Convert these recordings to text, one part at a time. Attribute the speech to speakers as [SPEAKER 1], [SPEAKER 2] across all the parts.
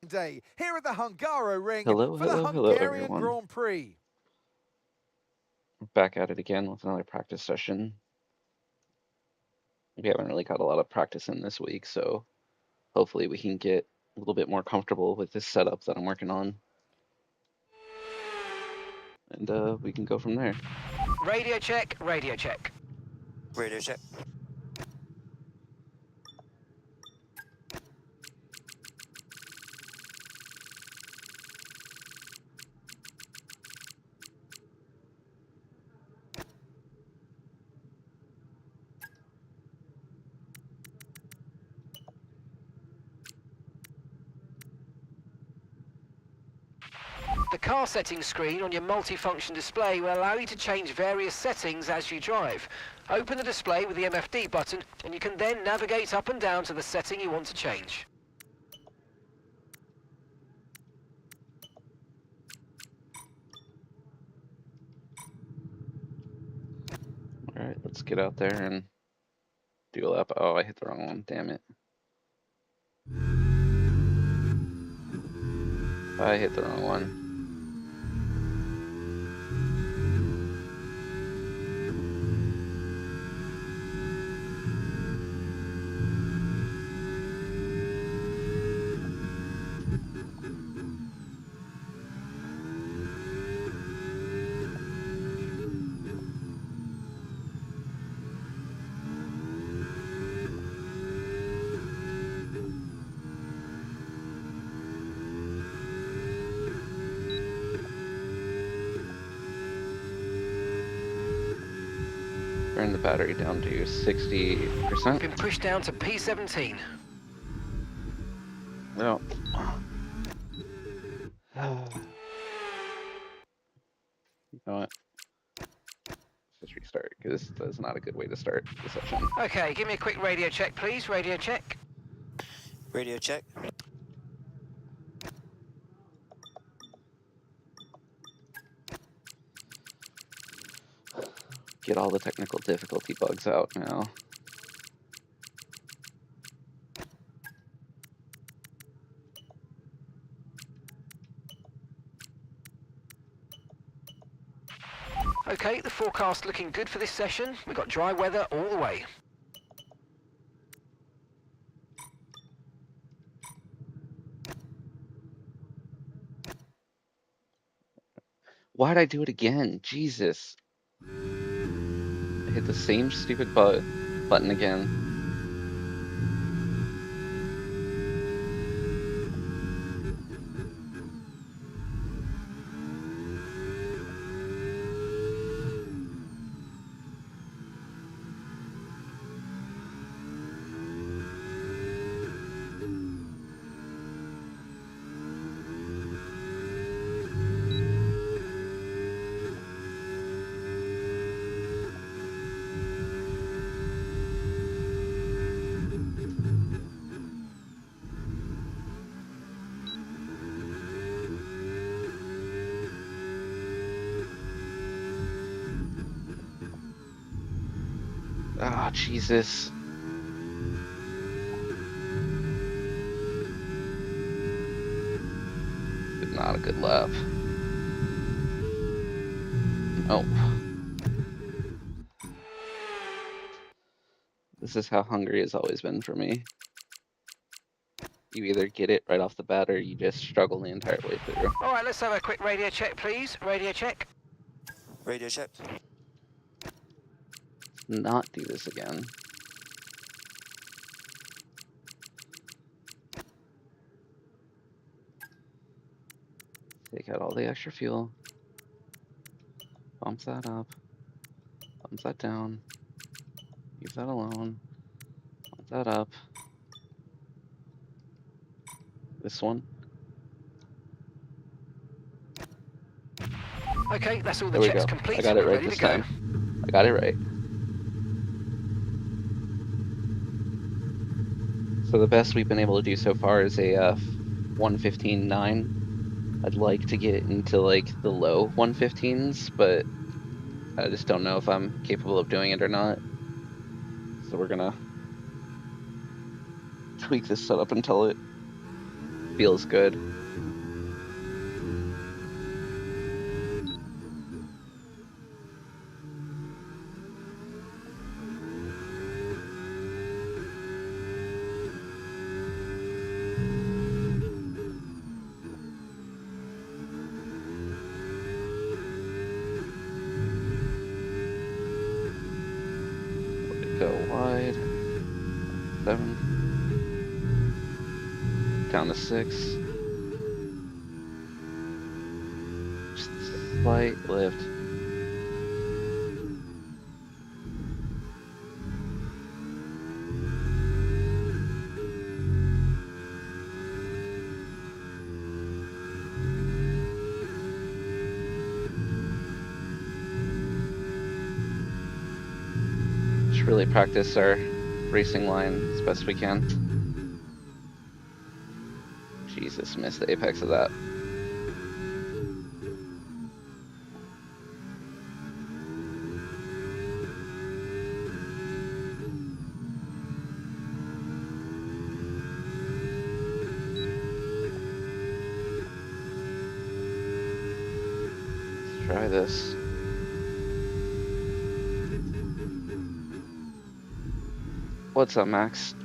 [SPEAKER 1] Day here at the Hungaro Ring
[SPEAKER 2] Hello,
[SPEAKER 1] for the
[SPEAKER 2] hello, hello,
[SPEAKER 1] Hungarian
[SPEAKER 2] everyone.
[SPEAKER 1] Grand Prix.
[SPEAKER 2] Back at it again with another practice session. We haven't really got a lot of practice in this week, so hopefully we can get a little bit more comfortable with this setup that I'm working on. And we can go from there.
[SPEAKER 3] Radio check, radio check.
[SPEAKER 4] Radio check.
[SPEAKER 3] The car settings screen on your multifunction display will allow you to change various settings as you drive. Open the display with the MFD button and you can then navigate up and down to the setting you want to change.
[SPEAKER 2] Alright, let's get out there and do a lap. Oh, I hit the wrong one, damn it. I hit the wrong one. Burn the battery down to 60%.
[SPEAKER 3] Been pushed down to P17.
[SPEAKER 2] No. You know what? Let's restart, because that's not a good way to start the session.
[SPEAKER 3] Okay, give me a quick radio check, please. Radio check.
[SPEAKER 4] Radio check.
[SPEAKER 2] Get all the technical difficulty bugs out now.
[SPEAKER 3] Okay, the forecast looking good for this session. We've got dry weather all the way.
[SPEAKER 2] Why'd I do it again? Jesus. I hit the same stupid button again. Ah, Jesus. Not a good lap. Oh. This is how Hungary has always been for me. You either get it right off the bat or you just struggle the entire way through.
[SPEAKER 3] All right, let's have a quick radio check, please. Radio check.
[SPEAKER 4] Radio check.
[SPEAKER 2] Not do this again. Take out all the extra fuel. Bump that up. Bump that down. Leave that alone. Bump that up. This one.
[SPEAKER 3] Okay, that's all the
[SPEAKER 2] There we
[SPEAKER 3] checks
[SPEAKER 2] go.
[SPEAKER 3] complete.
[SPEAKER 2] I got it
[SPEAKER 3] We're
[SPEAKER 2] right
[SPEAKER 3] ready
[SPEAKER 2] this
[SPEAKER 3] to go.
[SPEAKER 2] time. I got it right. So the best we've been able to do so far is a 1:15.9. I'd like to get into like the low 1:15s, but I just don't know if I'm capable of doing it or not. So we're gonna tweak this setup until it feels good. Go wide. 7. Down to 6. Just a slight lift. Just really practice our racing line as best we can. Jesus, missed the apex of that. Let's try this. What's up, Max?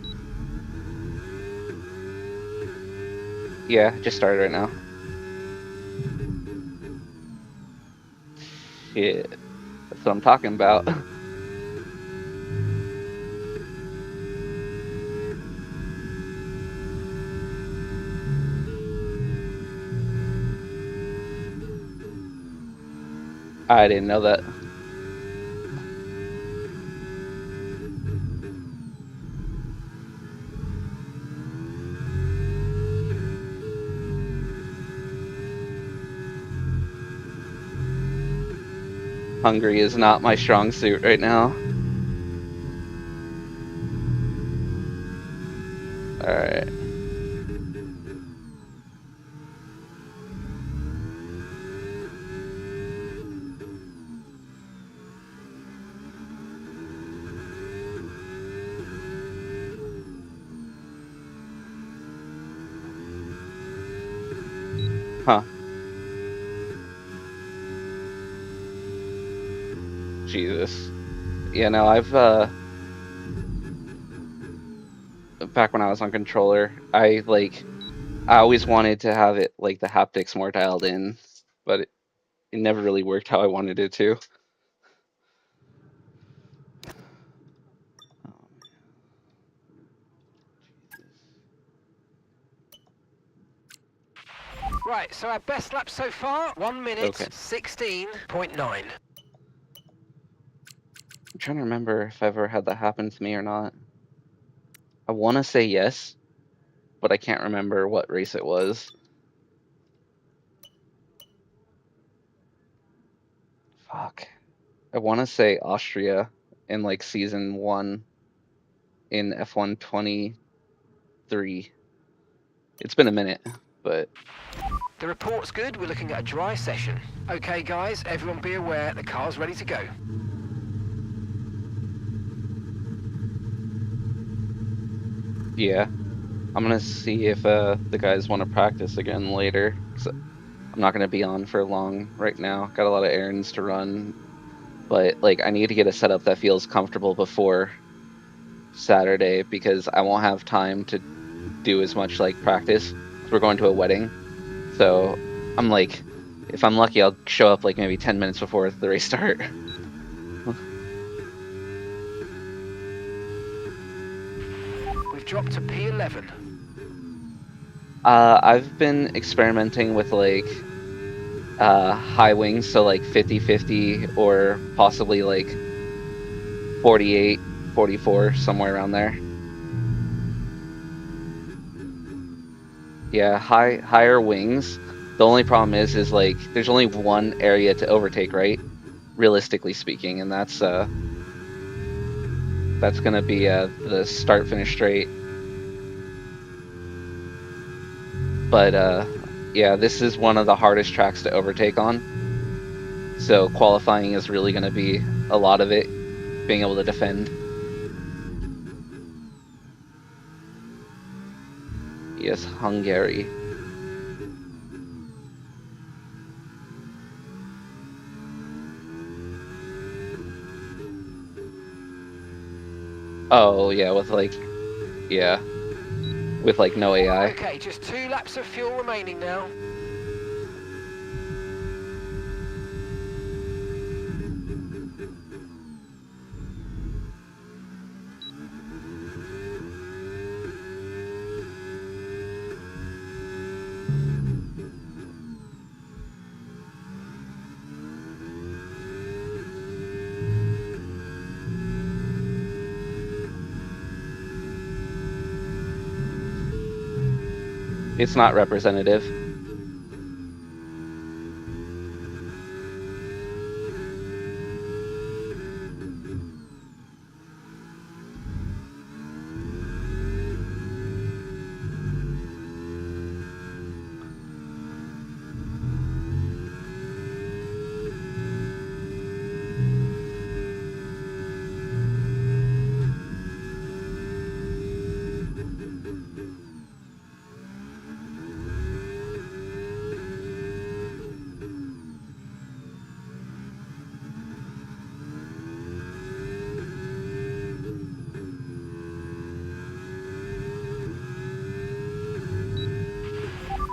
[SPEAKER 2] Yeah, just started right now. Shit. That's what I'm talking about. I didn't know that. Hungry is not my strong suit right now. Alright. Huh. Jesus. Yeah, no, I've back when I was on controller, I always wanted to have it like the haptics more dialed in, but it never really worked how I wanted it to.
[SPEAKER 3] Right, so our best lap so far, 1 minute,
[SPEAKER 2] Okay.
[SPEAKER 3] 16.9.
[SPEAKER 2] I'm trying to remember if I've ever had that happen to me or not. I want to say yes, but I can't remember what race it was. Fuck. I want to say Austria in like season 1 in F1 23. It's been a minute, but
[SPEAKER 3] The report's good, we're looking at a dry session. Okay guys, everyone be aware, the car's ready to go.
[SPEAKER 2] yeah. I'm gonna see if the guys want to practice again later. 'Cause I'm not gonna be on for long right now. Got a lot of errands to run, but like I need to get a setup that feels comfortable before Saturday because I won't have time to do as much like practice. 'Cause we're going to a wedding, so I'm like, if I'm lucky, I'll show up like maybe 10 minutes before the race start.
[SPEAKER 3] We've dropped to P11.
[SPEAKER 2] I've been experimenting with like high wings, so like 50-50 or possibly like 48, 44, somewhere around there. Yeah, higher wings. The only problem is like there's only one area to overtake, right? Realistically speaking, and that's gonna be the start finish straight. But yeah, this is one of the hardest tracks to overtake on. So qualifying is really gonna be a lot of it, being able to defend. Yes, Hungary. Oh, yeah, with like, yeah. With like no AI.
[SPEAKER 3] Okay, just 2 laps of fuel remaining now.
[SPEAKER 2] It's not representative.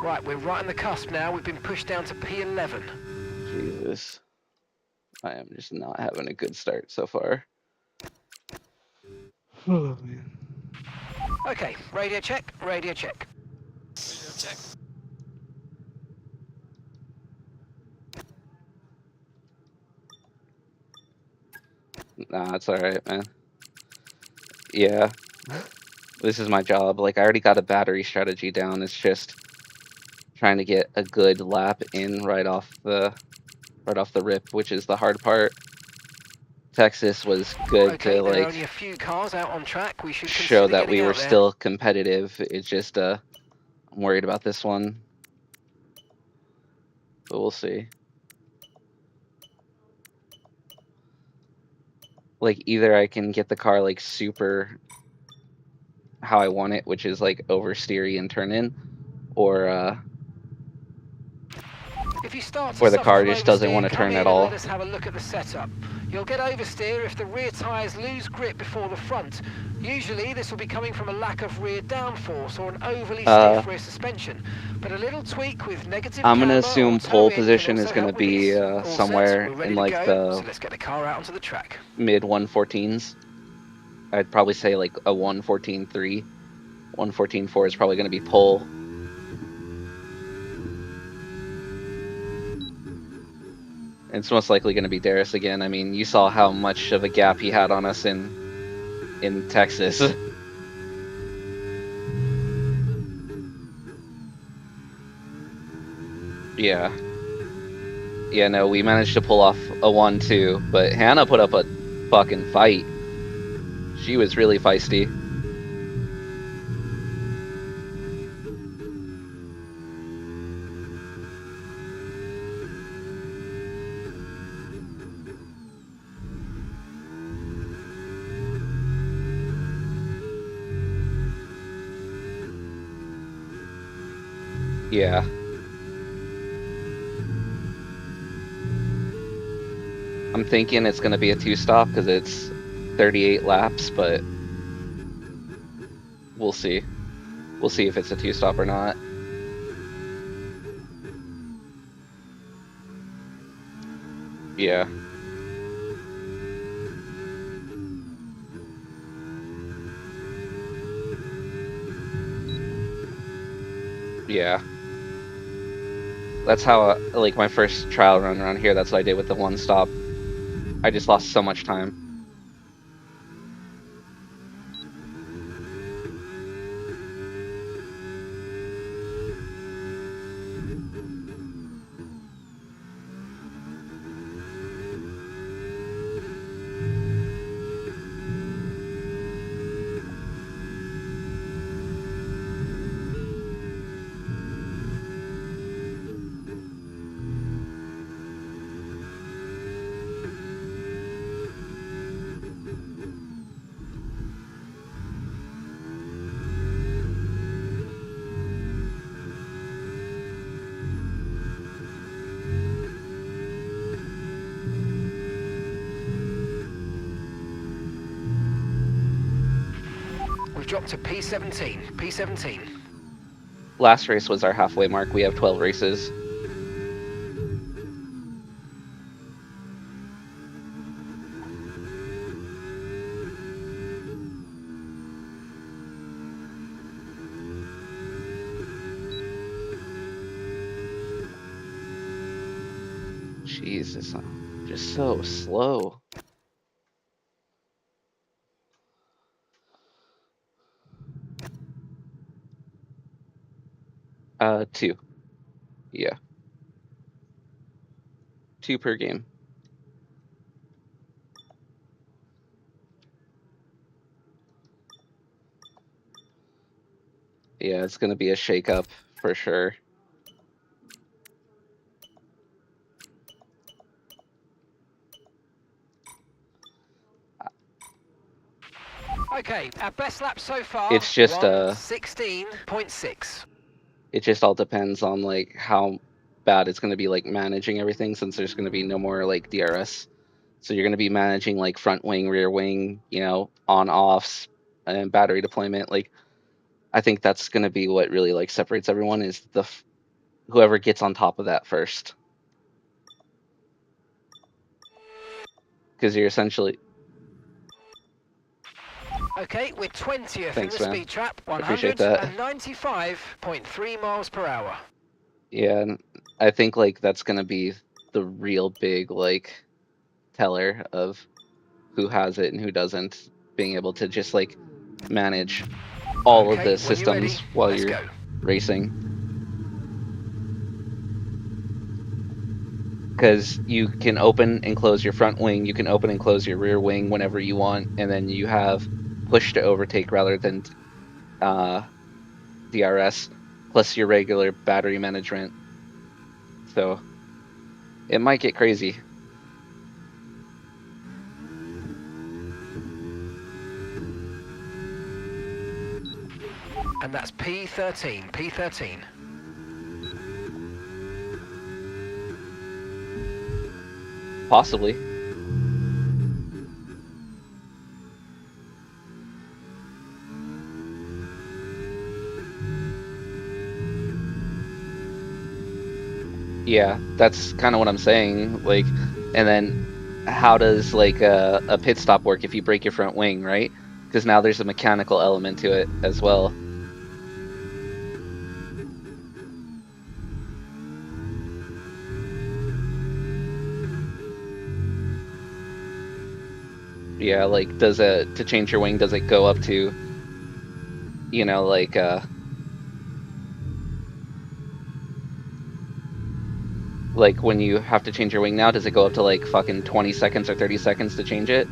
[SPEAKER 3] Right, we're right on the cusp now. We've been pushed down to P11.
[SPEAKER 2] Jesus. I am just not having a good start so far. Oh, man.
[SPEAKER 3] Okay, radio check, radio check.
[SPEAKER 4] Radio check.
[SPEAKER 2] Nah, it's alright, man. Yeah. This is my job. Like, I already got a battery strategy down. It's just trying to get a good lap in right off the rip, which is the hard part. Texas was good
[SPEAKER 3] Okay,
[SPEAKER 2] to
[SPEAKER 3] there are
[SPEAKER 2] like
[SPEAKER 3] only a few cars out on track. We should
[SPEAKER 2] show
[SPEAKER 3] consider
[SPEAKER 2] that
[SPEAKER 3] getting
[SPEAKER 2] we were
[SPEAKER 3] out there.
[SPEAKER 2] still competitive. It's just I'm worried about this one. But we'll see. Like, either I can get the car like super how I want it, which is like oversteery and turn in, or
[SPEAKER 3] If you start to
[SPEAKER 2] the
[SPEAKER 3] suffer
[SPEAKER 2] car
[SPEAKER 3] from
[SPEAKER 2] just doesn't
[SPEAKER 3] oversteer,
[SPEAKER 2] want to
[SPEAKER 3] come
[SPEAKER 2] turn
[SPEAKER 3] in
[SPEAKER 2] at
[SPEAKER 3] and
[SPEAKER 2] all.
[SPEAKER 3] let us have a look at the setup. You'll get oversteer if the rear tyres lose grip before the front. Usually this will be coming from a lack of rear downforce or an overly stiff rear suspension. But a little tweak with negative
[SPEAKER 2] I'm gonna
[SPEAKER 3] camber
[SPEAKER 2] assume
[SPEAKER 3] or
[SPEAKER 2] pole
[SPEAKER 3] toe-in can
[SPEAKER 2] position is
[SPEAKER 3] also
[SPEAKER 2] gonna
[SPEAKER 3] help with
[SPEAKER 2] be
[SPEAKER 3] this. All
[SPEAKER 2] somewhere
[SPEAKER 3] set, we're ready
[SPEAKER 2] in
[SPEAKER 3] to
[SPEAKER 2] like
[SPEAKER 3] go,
[SPEAKER 2] the
[SPEAKER 3] so let's get the car out onto the track.
[SPEAKER 2] mid 114s. I'd probably say like a 114.3. 114.4 is probably gonna be pole. It's most likely going to be Darius again. I mean, you saw how much of a gap he had on us in Texas. Yeah. Yeah, no, we managed to pull off a 1-2, but Hannah put up a fucking fight. She was really feisty. Yeah. I'm thinking it's going to be a 2-stop because it's 38 laps, but we'll see. We'll see if it's a 2-stop or not. Yeah. Yeah. That's how, like, my first trial run around here, that's what I did with the 1-stop. I just lost so much time.
[SPEAKER 3] We've dropped to P17. P17.
[SPEAKER 2] Last race was our halfway mark. We have 12 races. Jesus, I'm just so slow. Two. Yeah. 2 per game. Yeah, it's gonna be a shakeup for sure.
[SPEAKER 3] Okay, our best lap so far.
[SPEAKER 2] It's just
[SPEAKER 3] 1:16.6.
[SPEAKER 2] it just all depends on like how bad it's gonna be like managing everything, since there's gonna be no more like DRS. So you're gonna be managing like front wing, rear wing, you know, on offs and battery deployment. Like I think that's gonna be what really like separates everyone, is whoever gets on top of that first. Because you're essentially
[SPEAKER 3] Okay, we're 20th
[SPEAKER 2] Thanks,
[SPEAKER 3] in the
[SPEAKER 2] man.
[SPEAKER 3] speed trap.
[SPEAKER 2] I appreciate that.
[SPEAKER 3] 195.3 miles per hour.
[SPEAKER 2] Yeah, and I think like that's gonna be the real big like teller of who has it and who doesn't, being able to just like manage all of
[SPEAKER 3] Okay,
[SPEAKER 2] the
[SPEAKER 3] when you're ready,
[SPEAKER 2] systems while
[SPEAKER 3] let's
[SPEAKER 2] you're
[SPEAKER 3] go.
[SPEAKER 2] racing. Because you can open and close your front wing, you can open and close your rear wing whenever you want, and then you have push to overtake rather than DRS, plus your regular battery management. So it might get crazy.
[SPEAKER 3] And that's P13. P13.
[SPEAKER 2] Possibly. Yeah, that's kind of what I'm saying. Like, and then how does like a pit stop work if you break your front wing, right? Because now there's a mechanical element to it as well. Yeah, like to change your wing, does it go up to, you know, like when you have to change your wing now, does it go up to like fucking 20 seconds or 30 seconds to change it?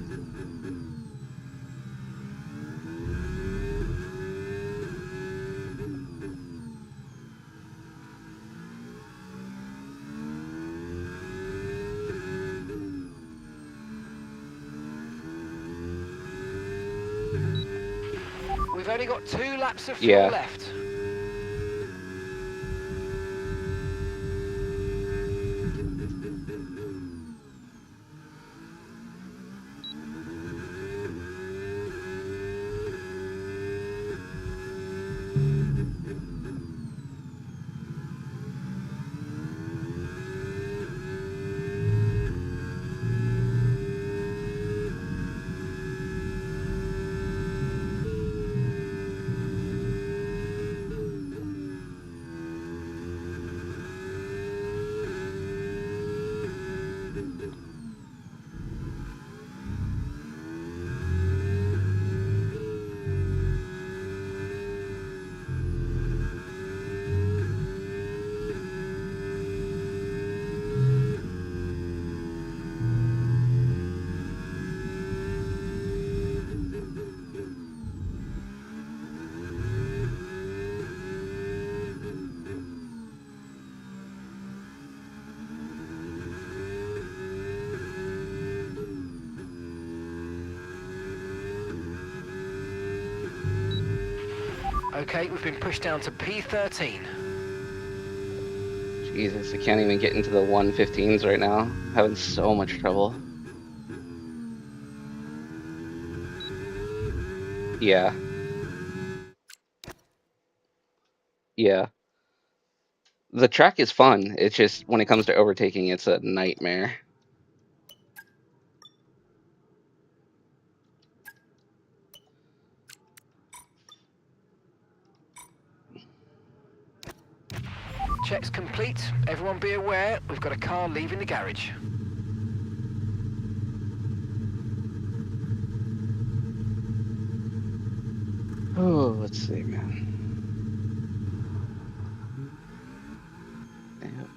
[SPEAKER 3] We've only got 2 laps of fuel left. Okay, we've been pushed down to P13.
[SPEAKER 2] Jesus, I can't even get into the 115s right now. I'm having so much trouble. Yeah. Yeah. The track is fun. It's just when it comes to overtaking, it's a nightmare.
[SPEAKER 3] Check's complete. Everyone be aware, we've got a car leaving the garage.
[SPEAKER 2] Oh, let's see, man. Yep.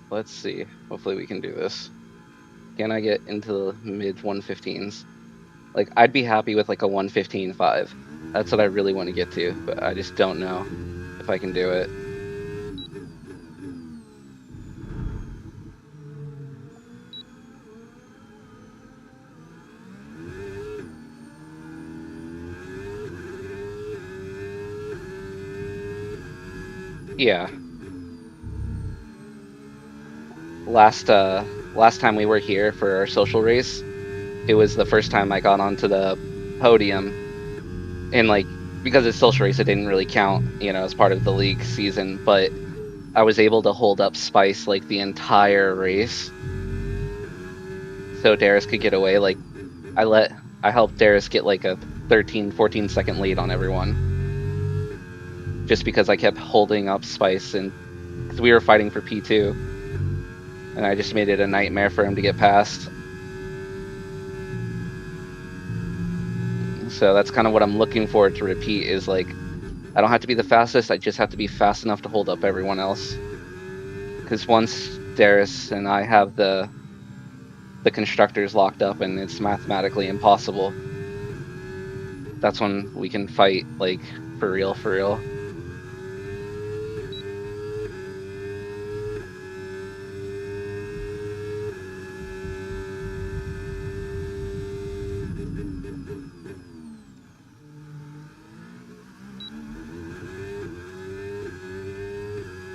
[SPEAKER 2] Let's see. Hopefully we can do this. Can I get into the mid 115s? Like, I'd be happy with like a 115.5. That's what I really want to get to, but I just don't know if I can do it. Yeah. Last time we were here for our social race, it was the first time I got onto the podium, and like, because it's social race, it didn't really count, as part of the league season, but I was able to hold up Spice like the entire race, so Darius could get away. Like, I helped Darius get like a 13-14 second lead on everyone, just because I kept holding up Spice, and because we were fighting for P2, and I just made it a nightmare for him to get past. So that's kind of what I'm looking forward to repeat, is like, I don't have to be the fastest, I just have to be fast enough to hold up everyone else. Because once Darius and I have the constructors locked up and it's mathematically impossible, that's when we can fight, like, for real, for real.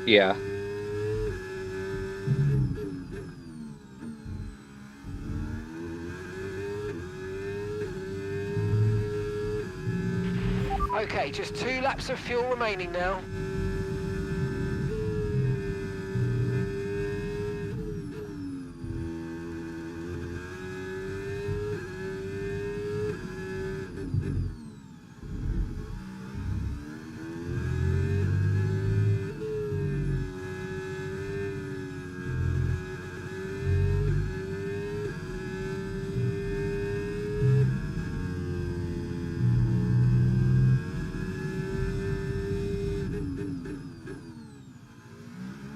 [SPEAKER 2] Yeah.
[SPEAKER 3] Okay, just 2 laps of fuel remaining now.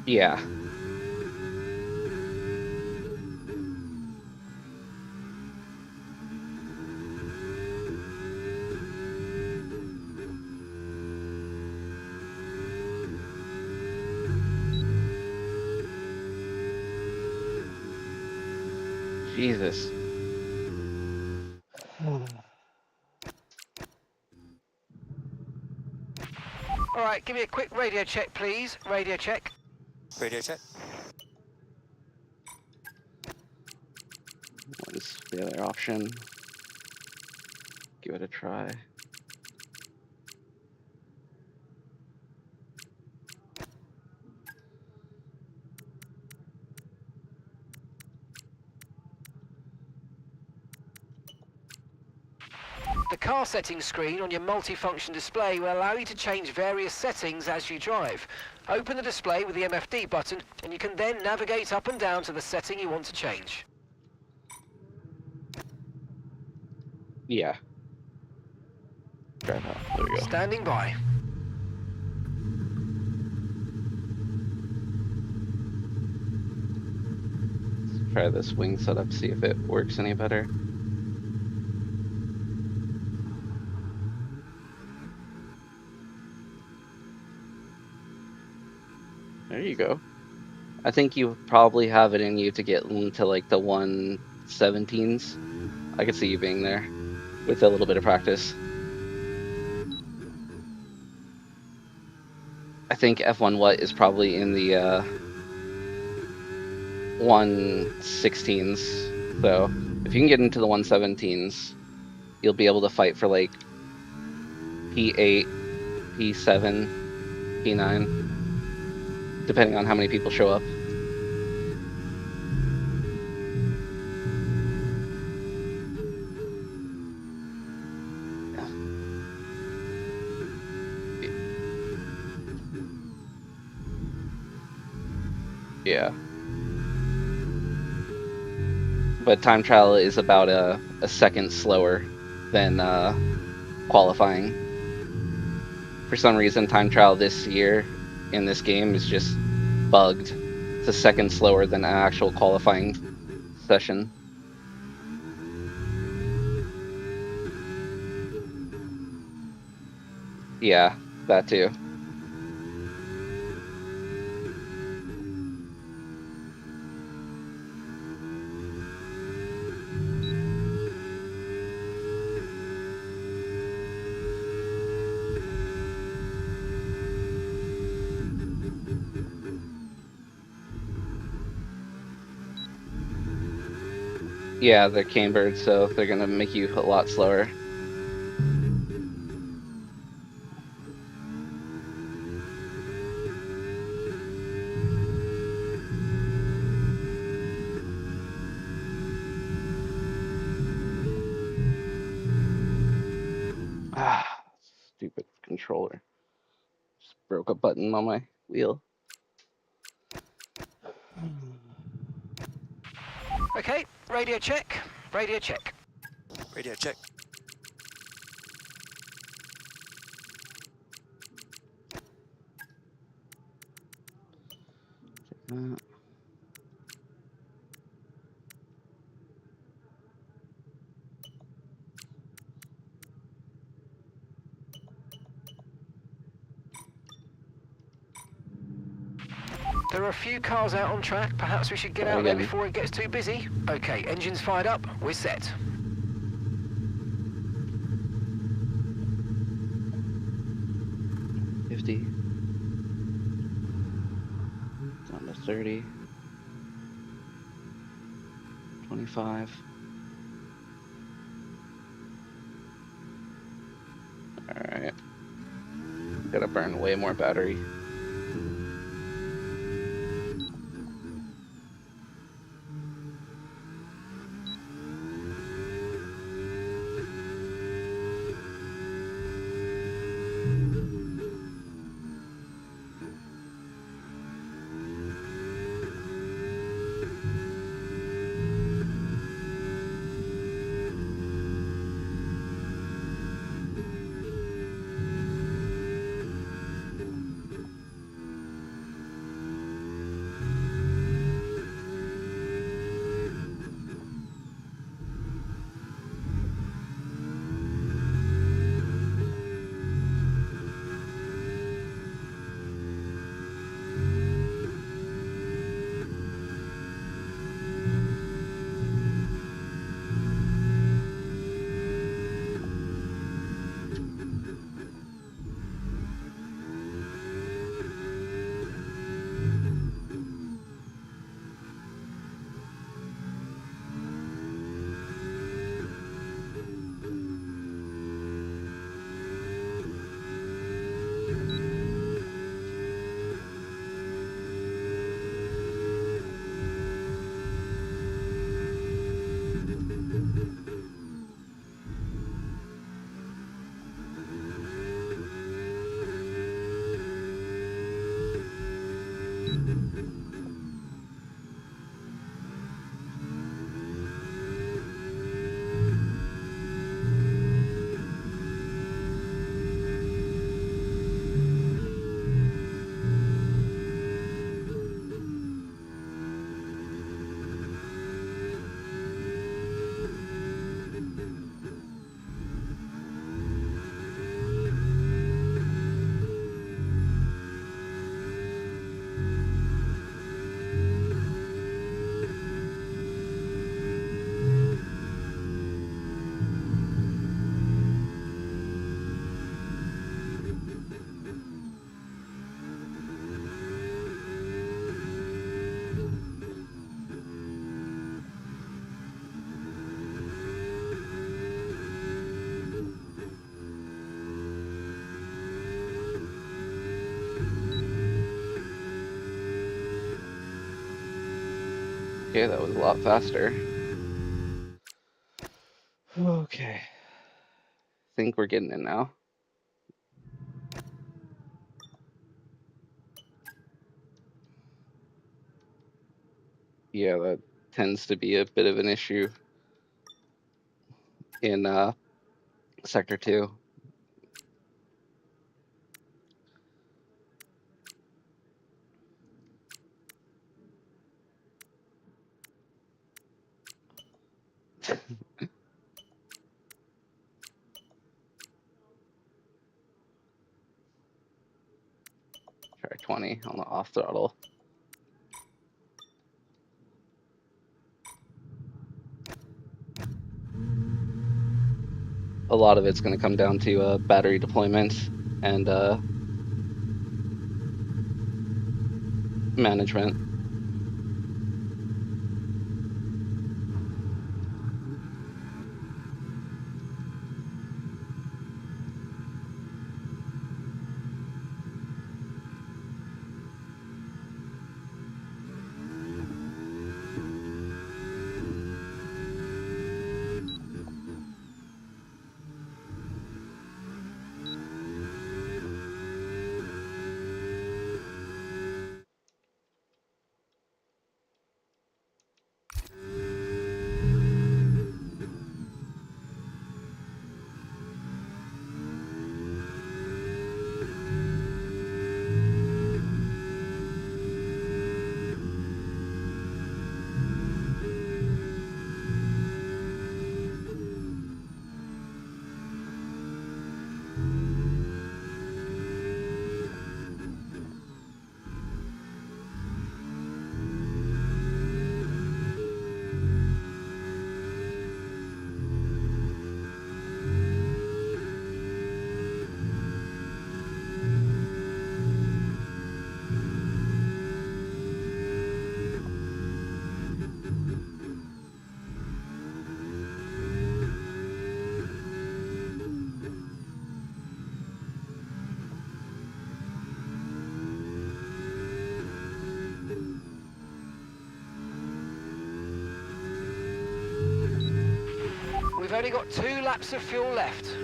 [SPEAKER 2] Yeah. Jesus.
[SPEAKER 3] All right, give me a quick radio check, please. Radio check.
[SPEAKER 4] Radio check.
[SPEAKER 2] What's the other option? Give it a try.
[SPEAKER 3] The car settings screen on your multifunction display will allow you to change various settings as you drive. Open the display with the MFD button, and you can then navigate up and down to the setting you want to change.
[SPEAKER 2] Yeah. Drive out. There we go.
[SPEAKER 3] Standing by.
[SPEAKER 2] Let's try this wing setup, see if it works any better. There you go. I think you probably have it in you to get into like the 117s. I could see you being there with a little bit of practice. I think F1 What is probably in the 116s. So if you can get into the 117s, you'll be able to fight for like P8, P7, P9, depending on how many people show up. Yeah. But time trial is about a second slower than qualifying. For some reason, time trial this year in this game is just bugged. It's a second slower than an actual qualifying session. Yeah, that too. Yeah, they're cambered, so they're gonna make you a lot slower. Ah, stupid controller. Just broke a button on my wheel.
[SPEAKER 3] Okay, radio check. Radio check.
[SPEAKER 4] Radio check.
[SPEAKER 3] There are a few cars out on track. Perhaps we should get
[SPEAKER 2] Try
[SPEAKER 3] out there
[SPEAKER 2] again.
[SPEAKER 3] before it gets too busy. Okay, engines fired up. We're set.
[SPEAKER 2] $50. Down to 30. 25. Alright. Gotta burn way more battery. Okay, that was a lot faster. Okay. Think we're getting it now. Yeah, that tends to be a bit of an issue in Sector 2. Try 20 on the off throttle. A lot of it's going to come down to battery deployment and management.
[SPEAKER 3] We've only got 2 laps of fuel left.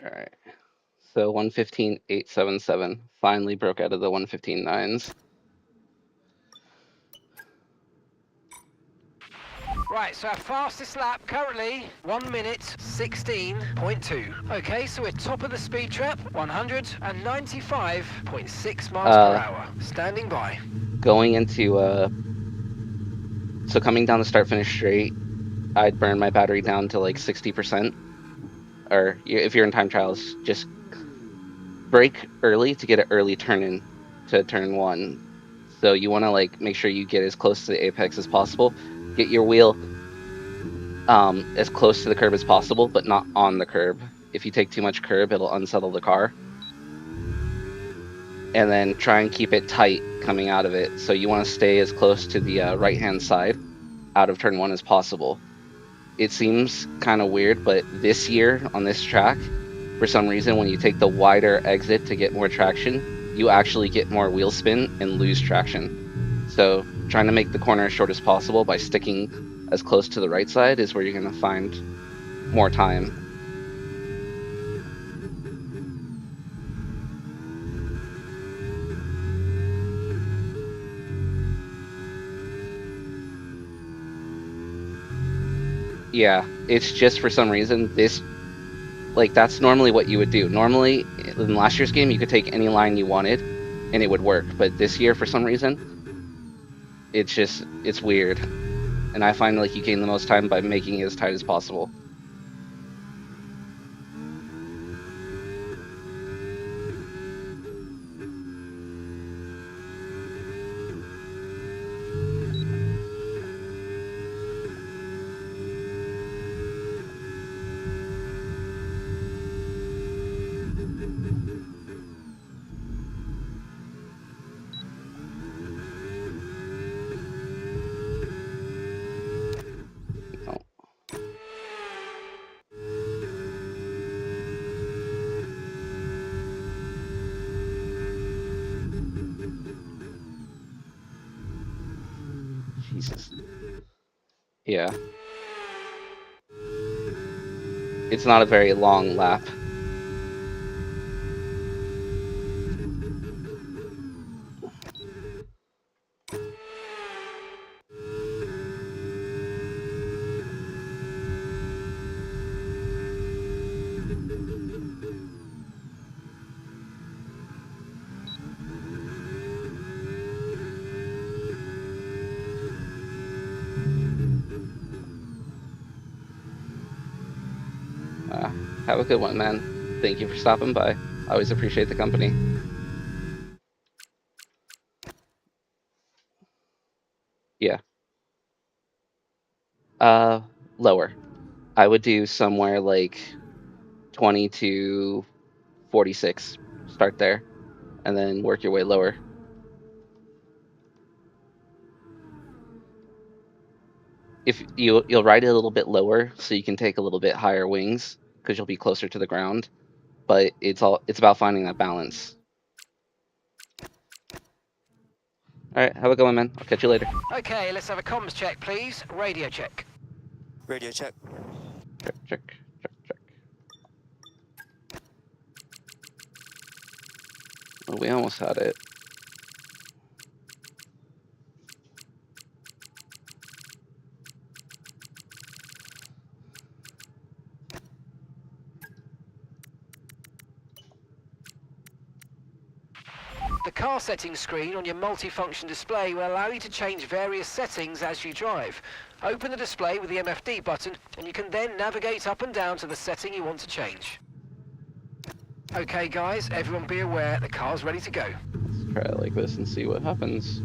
[SPEAKER 2] All right. So 115.877 finally broke out of the 115.9s.
[SPEAKER 3] Right, so our fastest lap currently 1 minute 16.2. Okay, so we're top of the speed trap, 195.6 miles per hour. Standing by.
[SPEAKER 2] Going into so coming down the start finish straight, I'd burn my battery down to like 60%. Or if you're in time trials, just brake early to get an early turn in to turn 1. So you want to like make sure you get as close to the apex as possible. Get your wheel as close to the curb as possible, but not on the curb. If you take too much curb, it'll unsettle the car. And then try and keep it tight coming out of it. So you want to stay as close to the right-hand side out of turn 1 as possible. It seems kind of weird, but this year on this track, for some reason, when you take the wider exit to get more traction, you actually get more wheel spin and lose traction. So trying to make the corner as short as possible by sticking as close to the right side is where you're going to find more time. Yeah, it's just for some reason this, like, that's normally what you would do. Normally in last year's game you could take any line you wanted and it would work, but this year for some reason it's weird. And I find like you gain the most time by making it as tight as possible. Oh. Jesus. Yeah. It's not a very long lap. Have a good one, man. Thank you for stopping by. I always appreciate the company. Yeah. Lower. I would do somewhere like 20 to 46. Start there, and then work your way lower. If you'll ride it a little bit lower, so you can take a little bit higher wings, because you'll be closer to the ground. But it's about finding that balance. All right, have a good one, man. I'll catch you later.
[SPEAKER 3] Okay, let's have a comms check, please. Radio check.
[SPEAKER 4] Radio check.
[SPEAKER 2] Check. Well, we almost had it.
[SPEAKER 3] The car settings screen on your multifunction display will allow you to change various settings as you drive. Open the display with the MFD button and you can then navigate up and down to the setting you want to change. Okay guys, everyone be aware, the car's ready to go.
[SPEAKER 2] Let's try it like this and see what happens.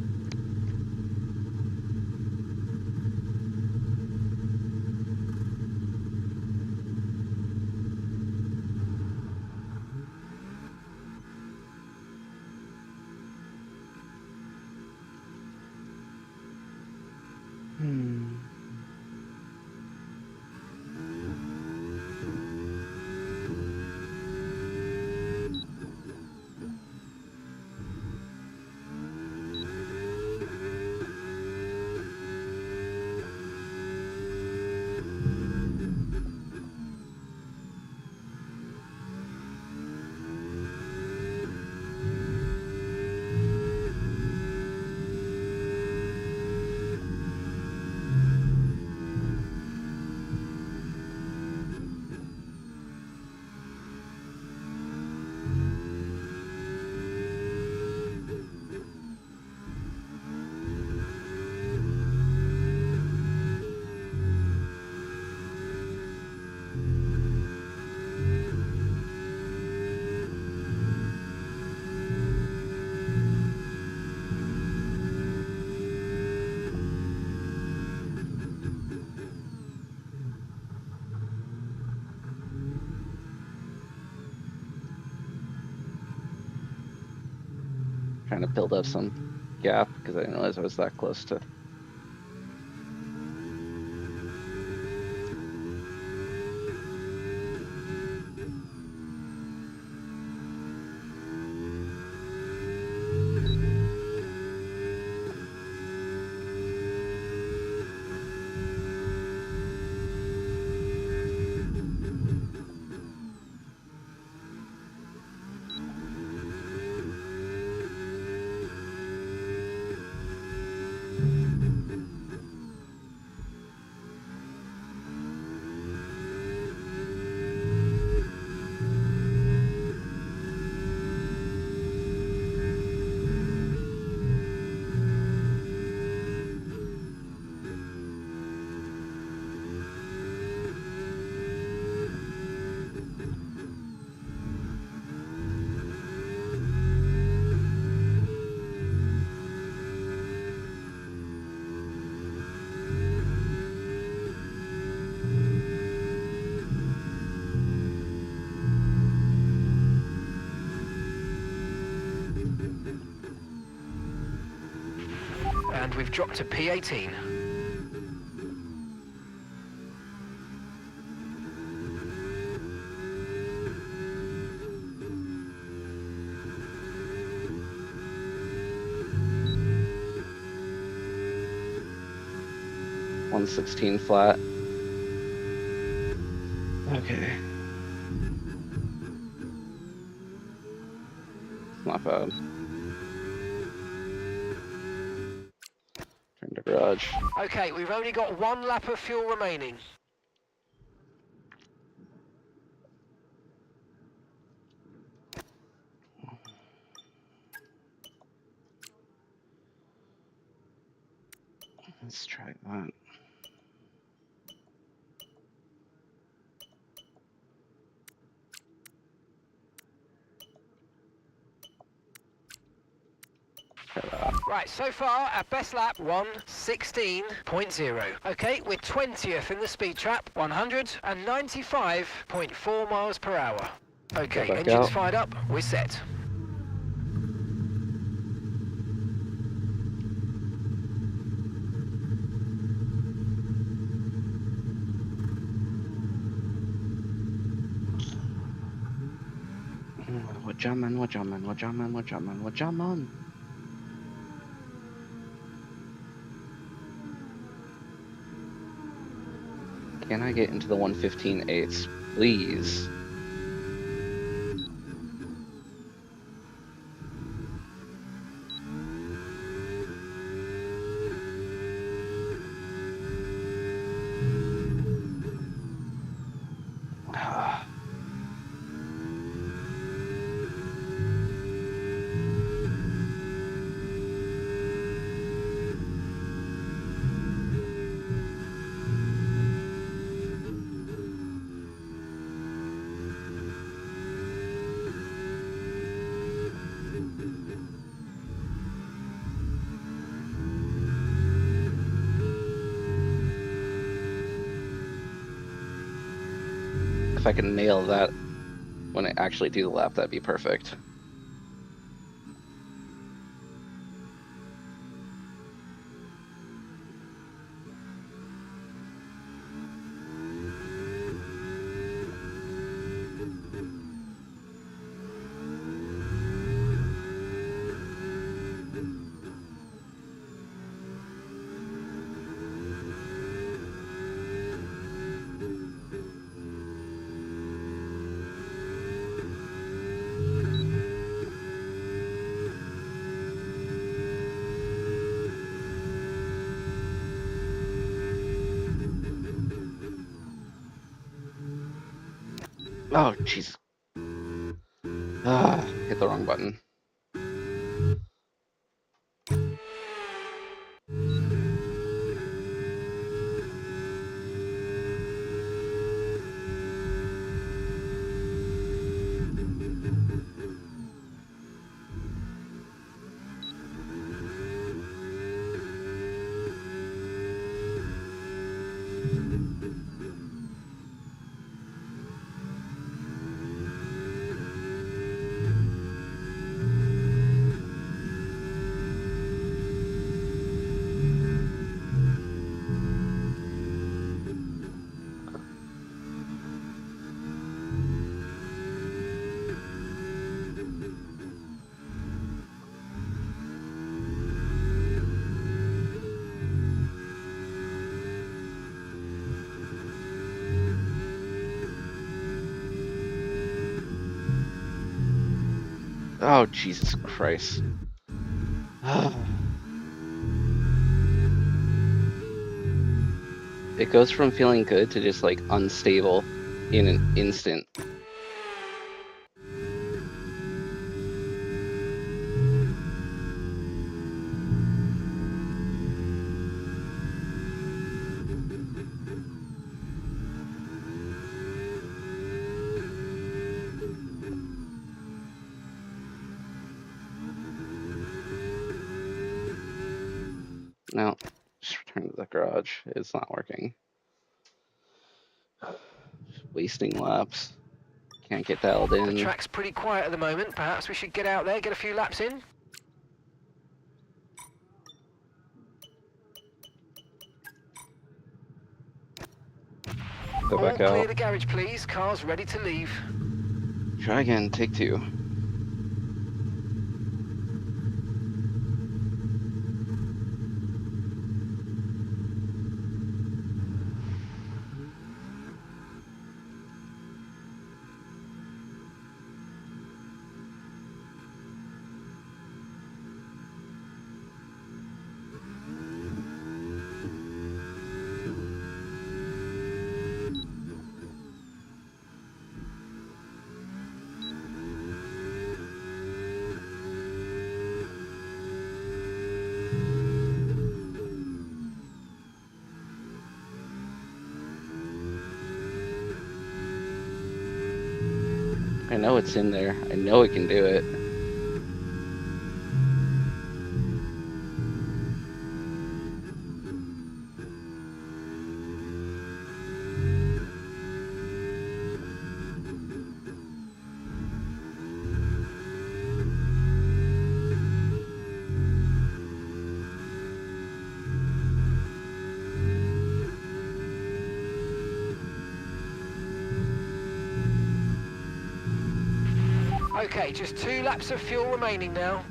[SPEAKER 2] Trying to build up some gap because I didn't realize I was that close to.
[SPEAKER 3] and we've dropped to P18.
[SPEAKER 2] .116 flat. Okay. Not bad. Turn to garage.
[SPEAKER 3] Okay, we've only got 1 lap of fuel remaining.
[SPEAKER 2] Let's try that. Try that.
[SPEAKER 3] Right, so far, our best lap, 1:16.0. Okay, we're 20th in the speed trap, 195.4 miles per hour. Okay,
[SPEAKER 2] back
[SPEAKER 3] engines
[SPEAKER 2] out.
[SPEAKER 3] fired up, we're set.
[SPEAKER 2] We're jamming. Can I get into the 115.8s, please? If I can nail that when I actually do the lap, that'd be perfect. Oh, jeez. Hit the wrong button. Oh, Jesus Christ. It goes from feeling good to just like unstable in an instant. No, just return to the garage. It's not working. Just wasting laps. Can't get dialed
[SPEAKER 3] The
[SPEAKER 2] in.
[SPEAKER 3] track's pretty quiet at the moment. Perhaps we should get out there, get a few laps in.
[SPEAKER 2] Go
[SPEAKER 3] All
[SPEAKER 2] back
[SPEAKER 3] clear
[SPEAKER 2] out.
[SPEAKER 3] the garage, please. Car's ready to leave.
[SPEAKER 2] Try again, take 2. I know it's in there. I know it can do it.
[SPEAKER 3] Okay, just 2 laps of fuel remaining now.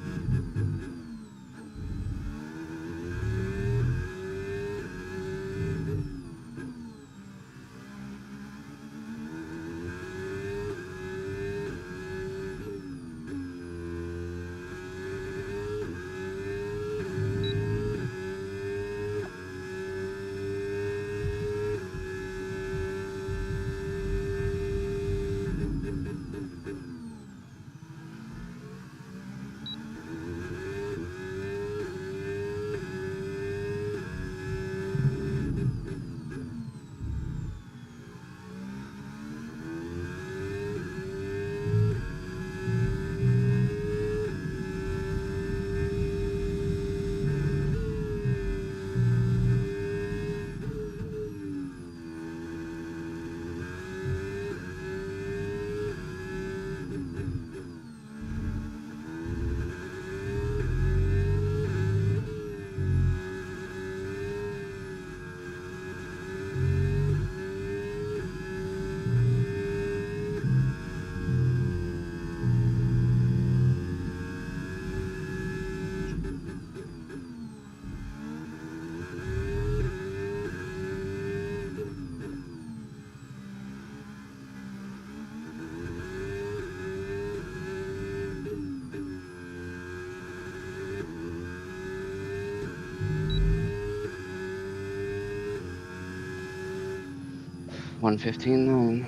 [SPEAKER 3] $1:15.9.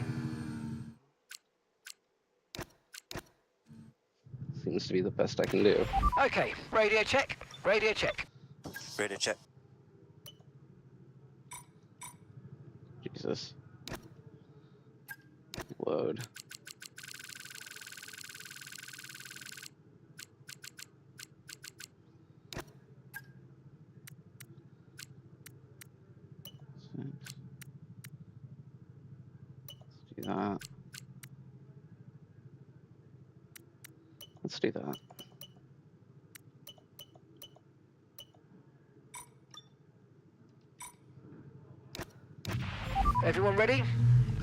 [SPEAKER 3] Seems to be the best I can do. Okay, radio check. Radio check.
[SPEAKER 4] Radio check.
[SPEAKER 2] Jesus. Load. Let's do that. Let's do that.
[SPEAKER 3] Everyone ready?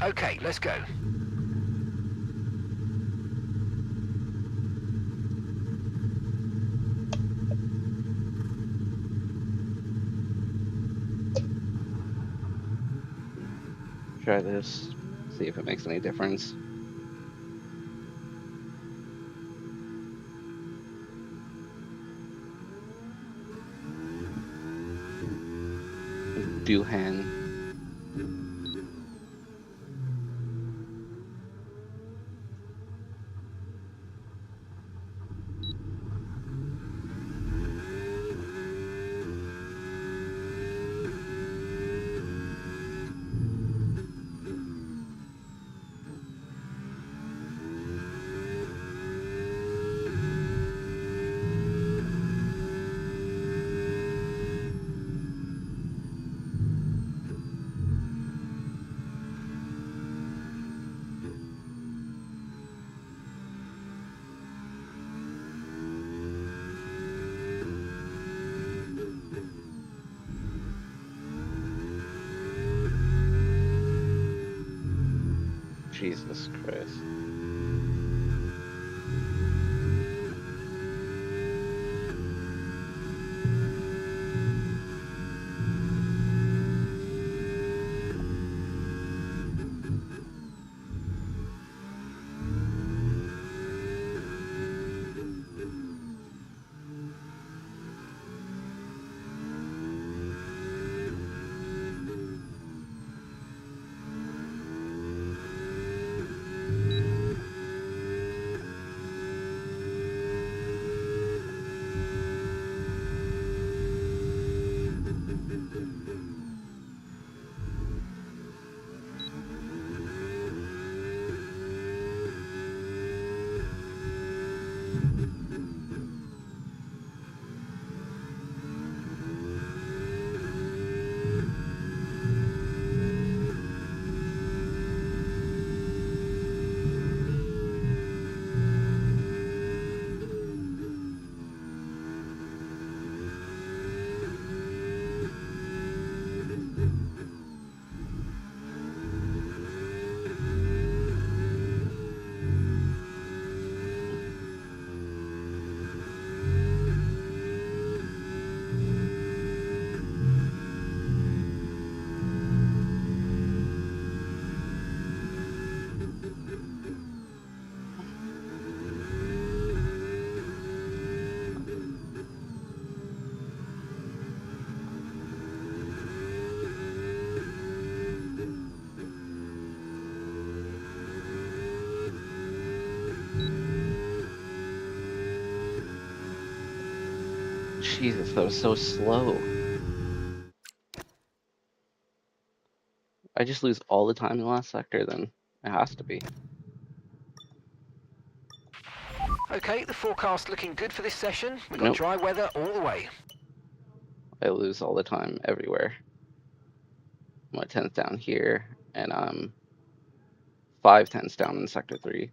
[SPEAKER 3] Okay, let's go.
[SPEAKER 2] Try this. See if it makes any difference. Doohan. Jesus Christ. Jesus, that was so slow. I just lose all the time in the last sector, then it has to be.
[SPEAKER 3] Okay, the forecast looking good for this session. We've got
[SPEAKER 2] Nope.
[SPEAKER 3] dry weather all the way.
[SPEAKER 2] I lose all the time everywhere. My 10th down here, and I'm 5/10 down in sector 3.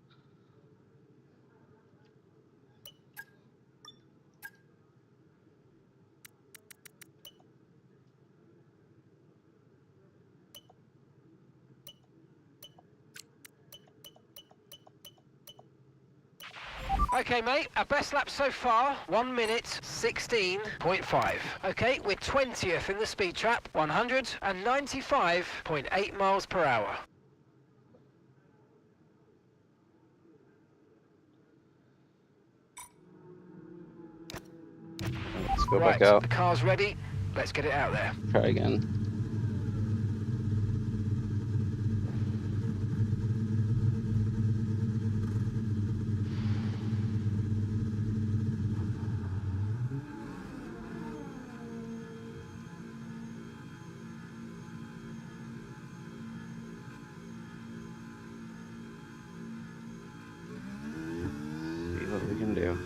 [SPEAKER 3] Okay, mate, our best lap so far, 1 minute 16.5. Okay, we're 20th in the speed trap, 195.8 miles per hour.
[SPEAKER 2] Let's go
[SPEAKER 3] Right,
[SPEAKER 2] back out.
[SPEAKER 3] the car's ready. Let's get it out there.
[SPEAKER 2] Try again. See what we can do.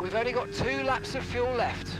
[SPEAKER 3] We've only got 2 laps of fuel left.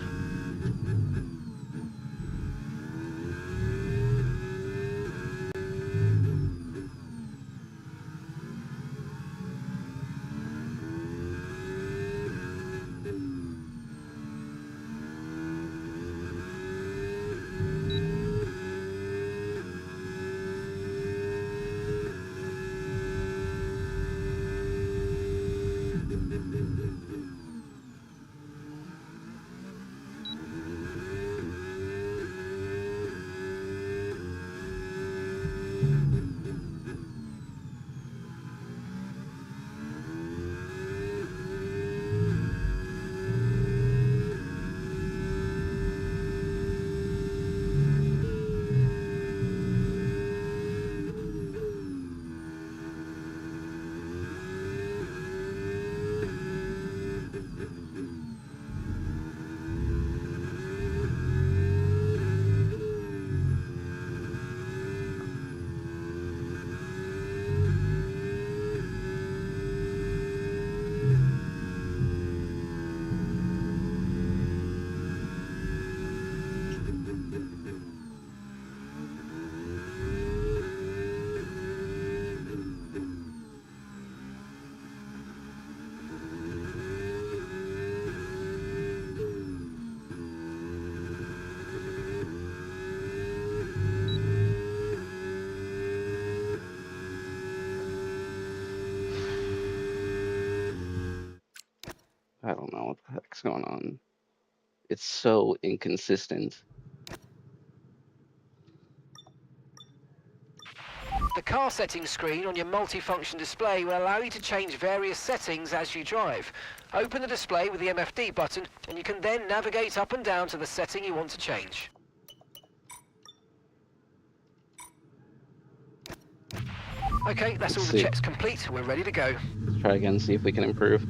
[SPEAKER 2] I don't know what the heck's going on. It's so inconsistent.
[SPEAKER 3] The car settings screen on your multifunction display will allow you to change various settings as you drive. Open the display with the MFD button, and you can then navigate up and down to the setting you want to change. Okay, that's all the checks complete. We're ready to go.
[SPEAKER 2] Let's try again, see if we can improve.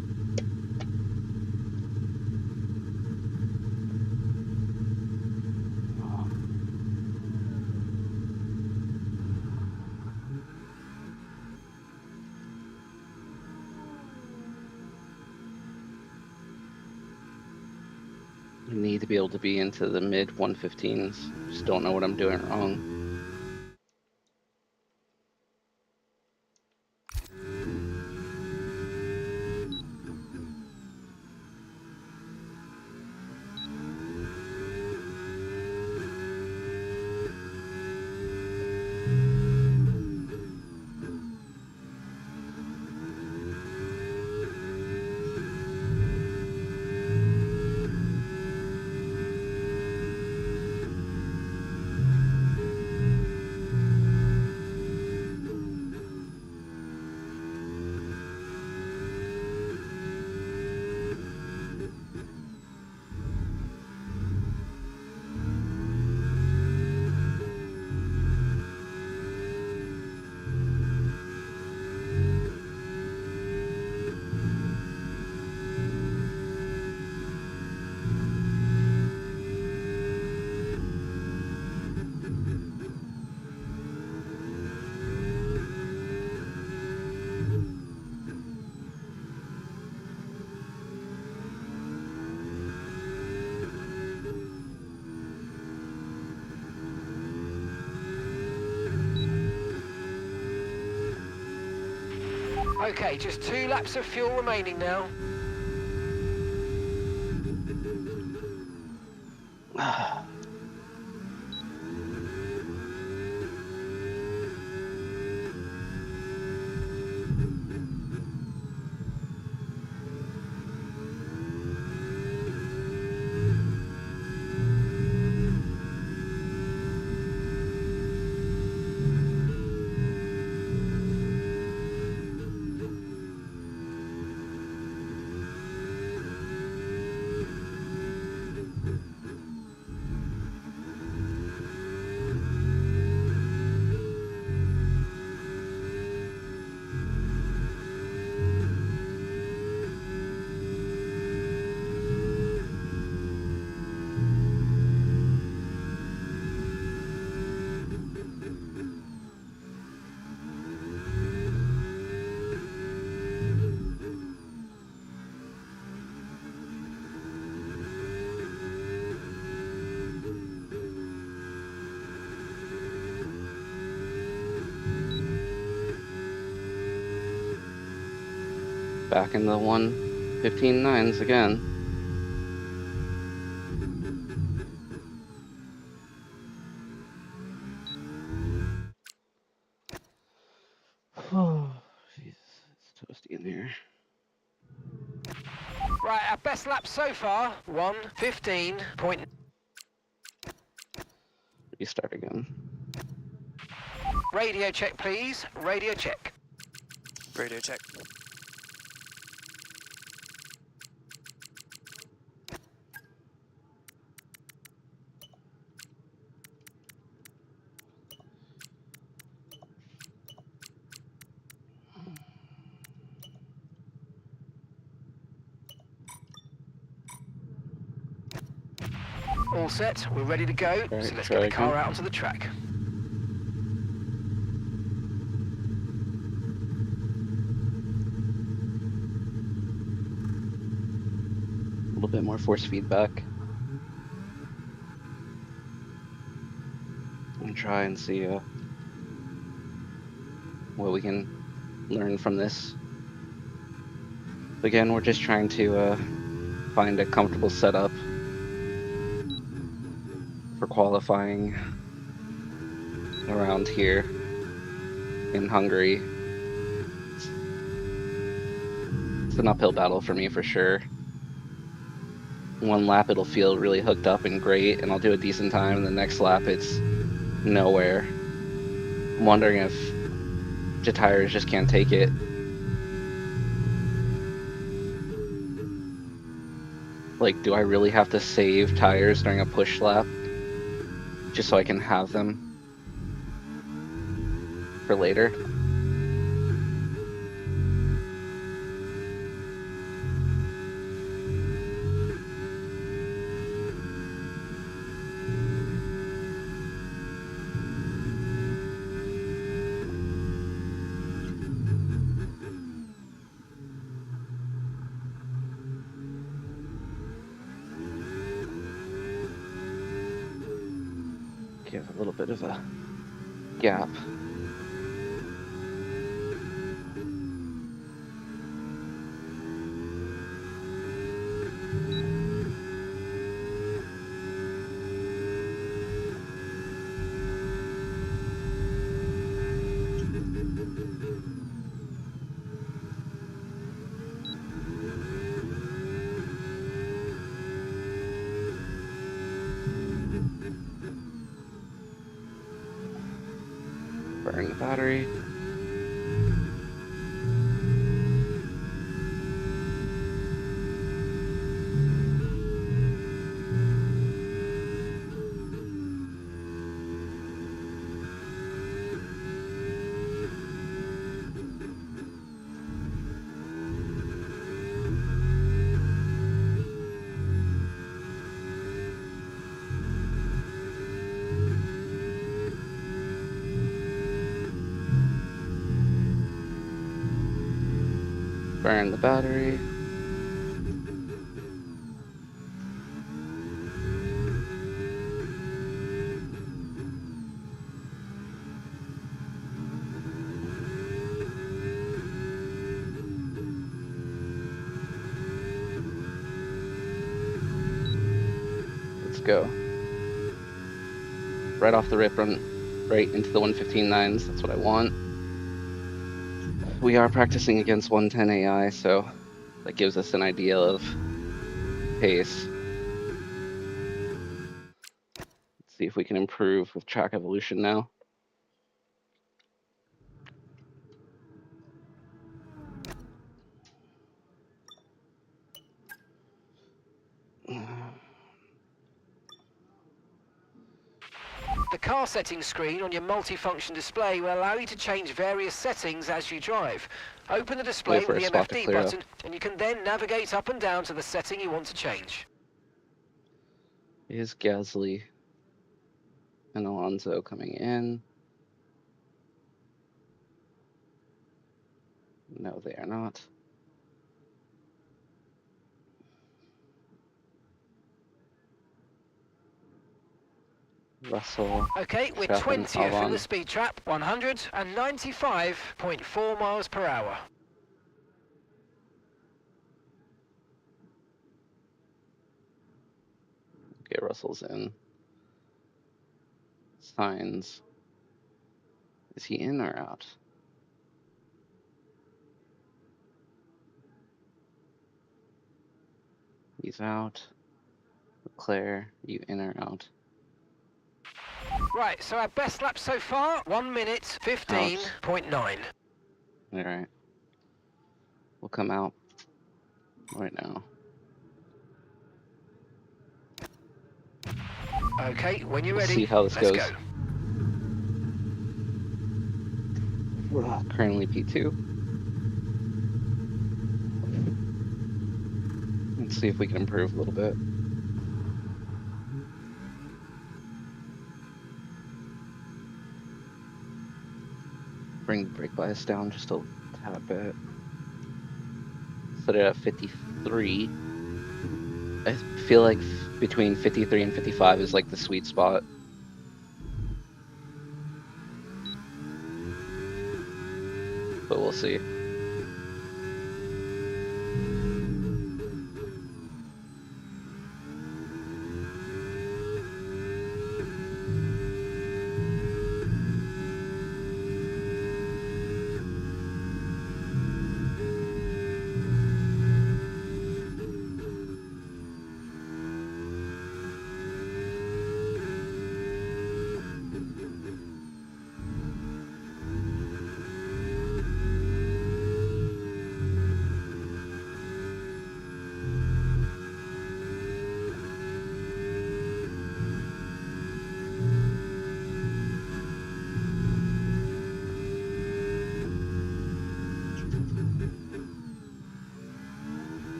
[SPEAKER 2] I need to be able to be into the mid 115s. Just don't know what I'm doing wrong.
[SPEAKER 3] Okay, just 2 laps of fuel remaining now.
[SPEAKER 2] Back in the 115.9s again. Oh, Jesus, it's toasty in here.
[SPEAKER 3] Right, our best lap so far, 1:15.
[SPEAKER 2] Restart again.
[SPEAKER 3] Radio check, please. Radio check.
[SPEAKER 4] Radio check.
[SPEAKER 3] All set, we're ready to go,
[SPEAKER 2] Right,
[SPEAKER 3] so let's
[SPEAKER 2] try
[SPEAKER 3] get the car
[SPEAKER 2] again.
[SPEAKER 3] out onto the track.
[SPEAKER 2] A little bit more force feedback. And try and see what we can learn from this. Again, we're just trying to find a comfortable setup for qualifying around here in Hungary. It's an uphill battle for me for sure. one lap it'll feel really hooked up and great, and I'll do a decent time, and the next lap it's nowhere. I'm wondering if the tires just can't take it. Like, do I really have to save tires during a push lap just so I can have them for later? Give a little bit of a gap. Burn the battery. Burn the battery. Let's go. Right off the rip, run right into the 115.9s. That's what I want. We are practicing against 110 AI, so that gives us an idea of pace. Let's see if we can improve with track evolution now.
[SPEAKER 3] The car settings screen on your multifunction display will allow you to change various settings as you drive. Open the display
[SPEAKER 2] for
[SPEAKER 3] with
[SPEAKER 2] a
[SPEAKER 3] the
[SPEAKER 2] spot to
[SPEAKER 3] MFD
[SPEAKER 2] clear up.
[SPEAKER 3] button, and you can then navigate up and down to the setting you want to change.
[SPEAKER 2] Is Gasly and Alonso coming in? No, they are not. Russell.
[SPEAKER 3] Okay, we're
[SPEAKER 2] Verstappen,
[SPEAKER 3] 20th in the
[SPEAKER 2] Albon.
[SPEAKER 3] speed trap, 195.4 miles per hour.
[SPEAKER 2] Okay, Russell's in. Signs. Is he in or out? He's out. Leclerc, you in or out?
[SPEAKER 3] Right, so our best lap so far, 1 minute 15.9.
[SPEAKER 2] All right. We'll come out right now.
[SPEAKER 3] Okay, when you're
[SPEAKER 2] We'll
[SPEAKER 3] ready,
[SPEAKER 2] see how this
[SPEAKER 3] let's
[SPEAKER 2] goes.
[SPEAKER 3] go.
[SPEAKER 2] We're currently P2. Let's see if we can improve a little bit. Bring the brake bias down just a tad bit. Set it at 53. I feel like between 53 and 55 is like the sweet spot. But we'll see.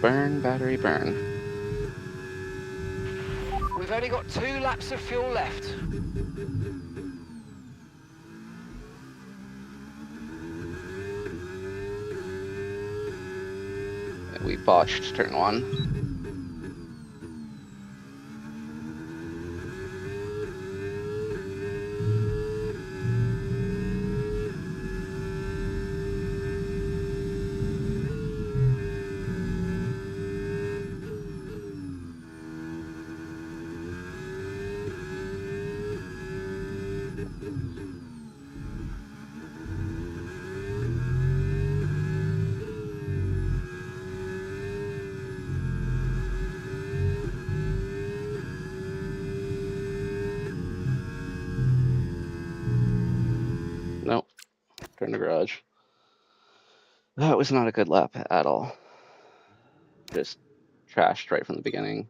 [SPEAKER 2] Burn, battery, burn.
[SPEAKER 3] We've only got 2 laps of fuel left.
[SPEAKER 2] We botched turn 1. Nope. Turn to garage. That was not a good lap at all. Just trashed right from the beginning.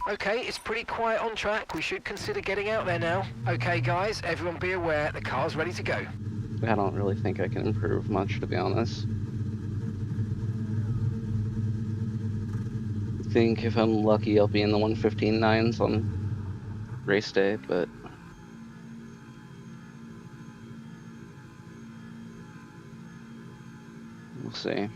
[SPEAKER 3] Okay, it's pretty quiet on track. We should consider getting out there now. Okay, guys, everyone be aware, the car's ready to go.
[SPEAKER 2] I don't really think I can improve much, to be honest. I think if I'm lucky, I'll be in the 1:15.9s on race day, but we'll see.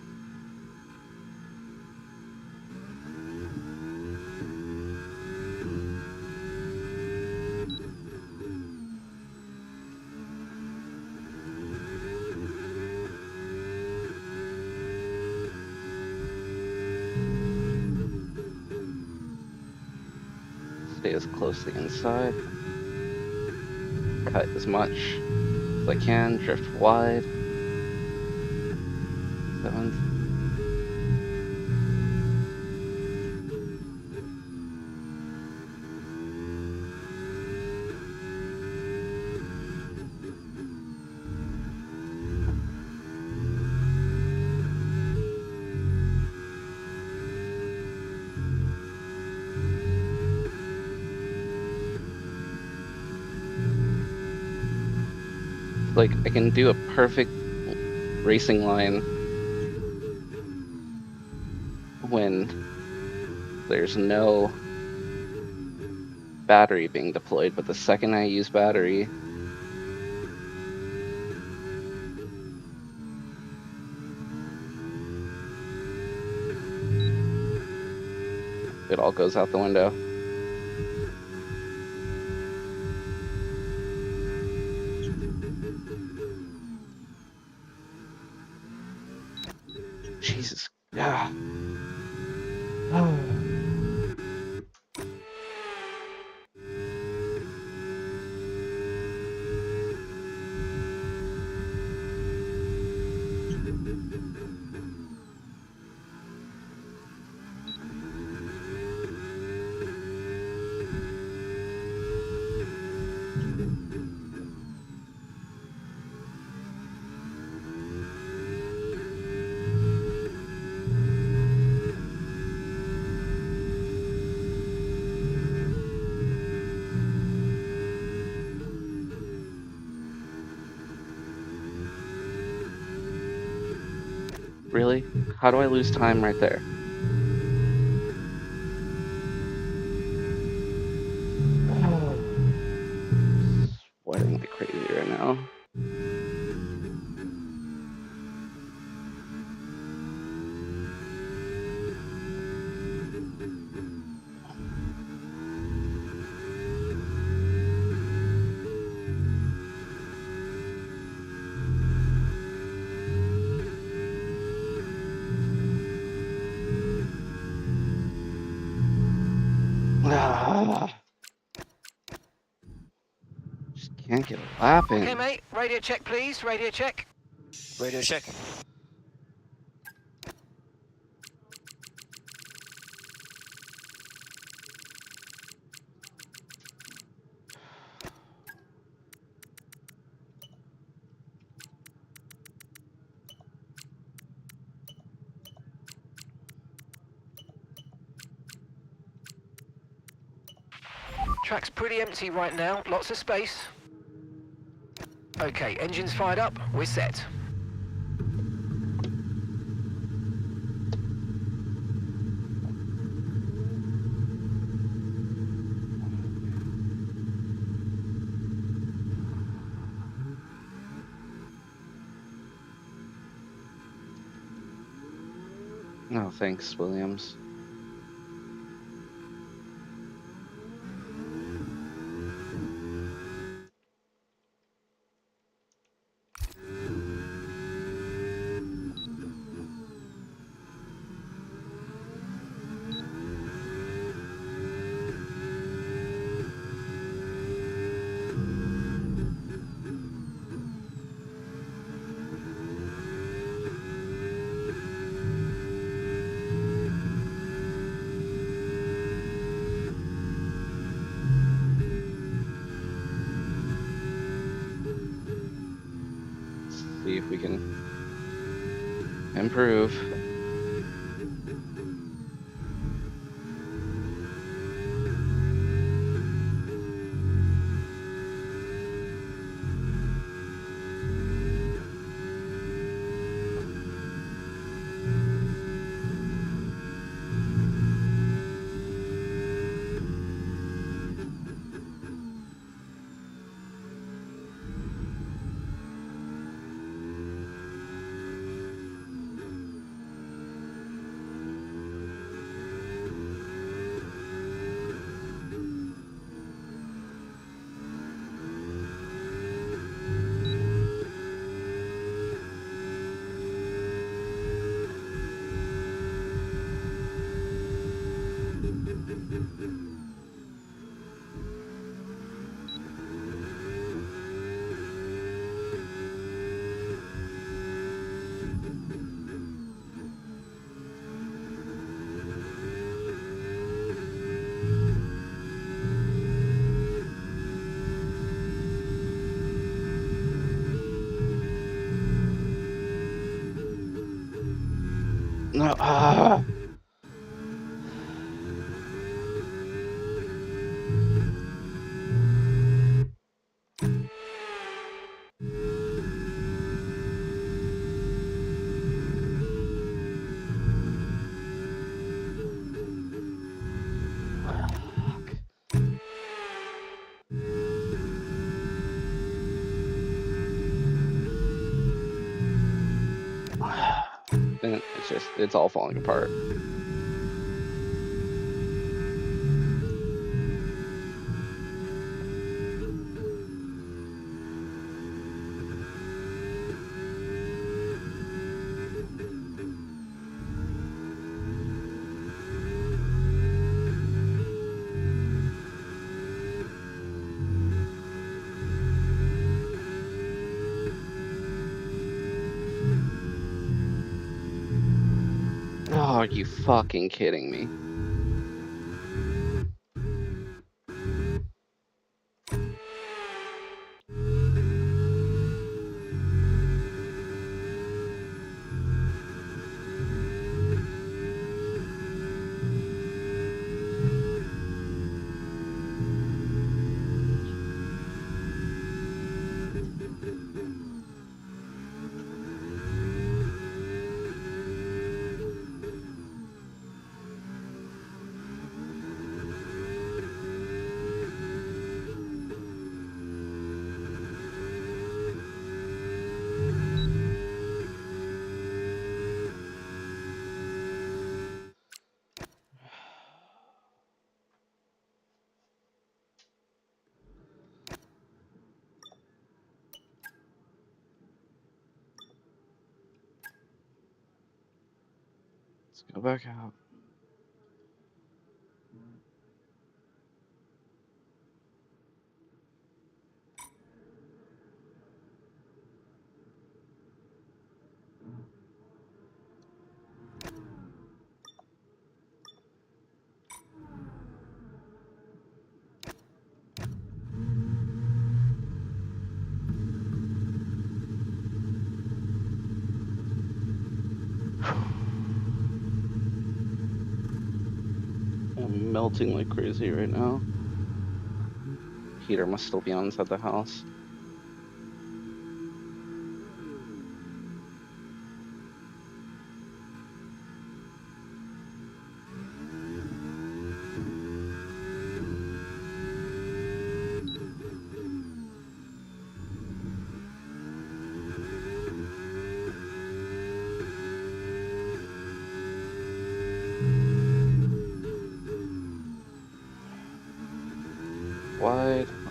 [SPEAKER 2] Stay as close to the inside. Cut as much as I can. Drift wide. 7th. Like, I can do a perfect racing line when there's no battery being deployed, but the second I use battery, it all goes out the window. Jesus. Yeah. Really? How do I lose time right there? Sweating like crazy right now. Just can't get a lap in.
[SPEAKER 3] Okay, mate, radio check, please. Radio check.
[SPEAKER 4] Radio check.
[SPEAKER 3] Track's pretty empty right now. Lots of space. Okay, engines fired up. We're set.
[SPEAKER 2] No, thanks, Williams. See if we can improve. No. And it's all falling apart. Oh, are you fucking kidding me? Let's go back out. I'm melting like crazy right now. Heater must still be on inside the house.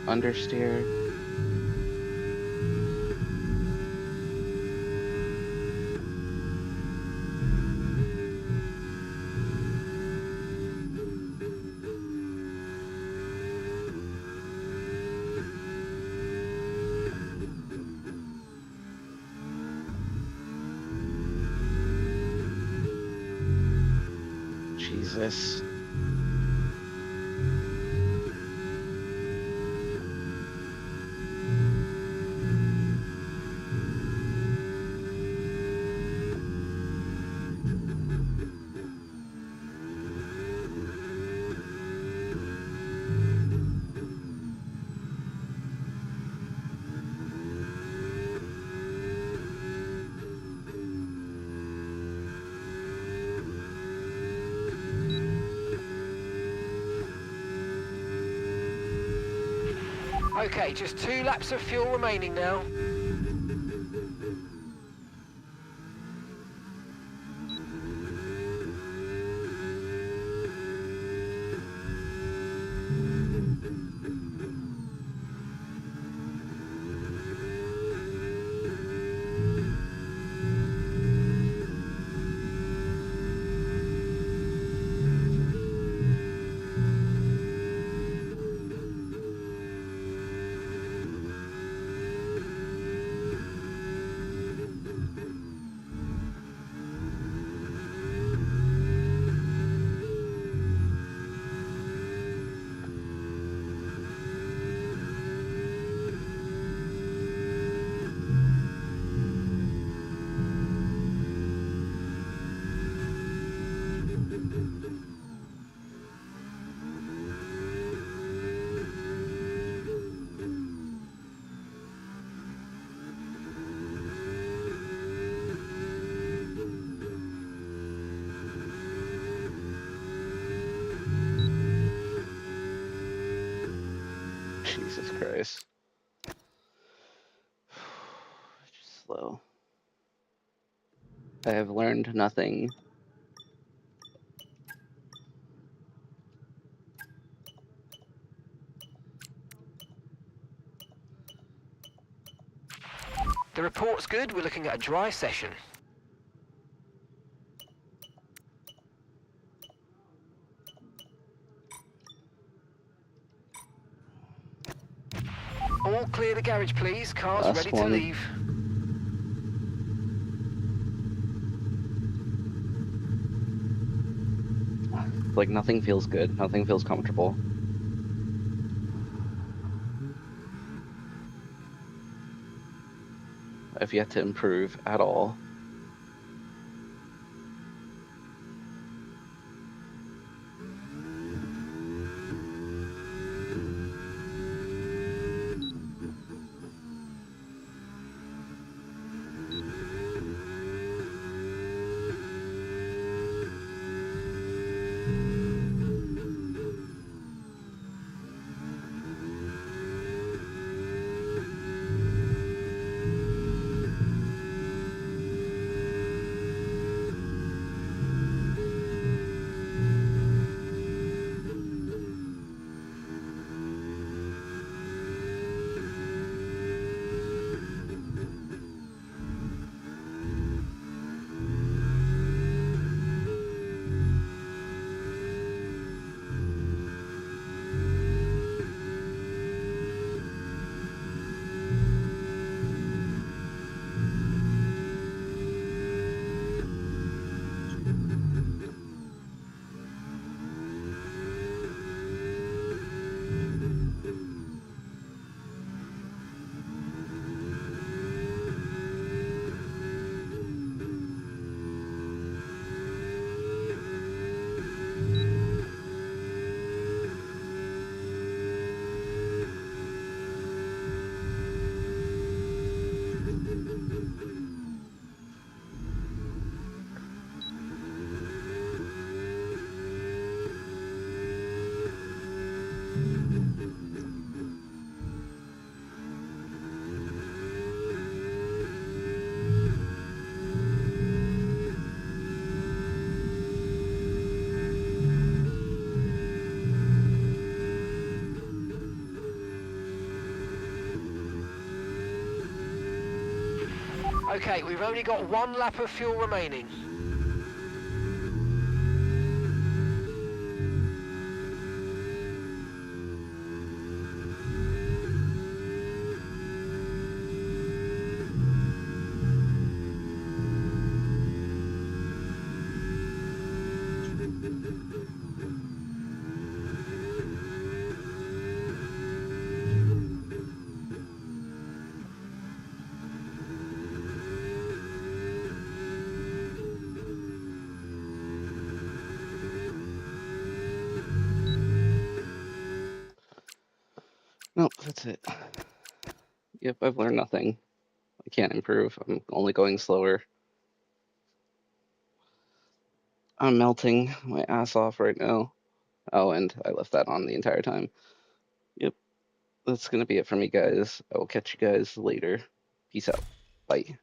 [SPEAKER 2] understeer. Jesus.
[SPEAKER 3] Okay, just 2 laps of fuel remaining now.
[SPEAKER 2] Jesus Christ. Just slow. I have learned nothing.
[SPEAKER 3] The report's good, we're looking at a dry session. All clear the garage, please. Cars
[SPEAKER 2] Last
[SPEAKER 3] ready
[SPEAKER 2] one.
[SPEAKER 3] to leave.
[SPEAKER 2] Like, nothing feels good. Nothing feels comfortable. I've yet to improve at all.
[SPEAKER 3] Okay, we've only got 1 lap of fuel remaining.
[SPEAKER 2] Nope, that's it. Yep, I've learned nothing. I can't improve. I'm only going slower. I'm melting my ass off right now. Oh, and I left that on the entire time. Yep, that's gonna be it for me, guys. I will catch you guys later. Peace out. Bye.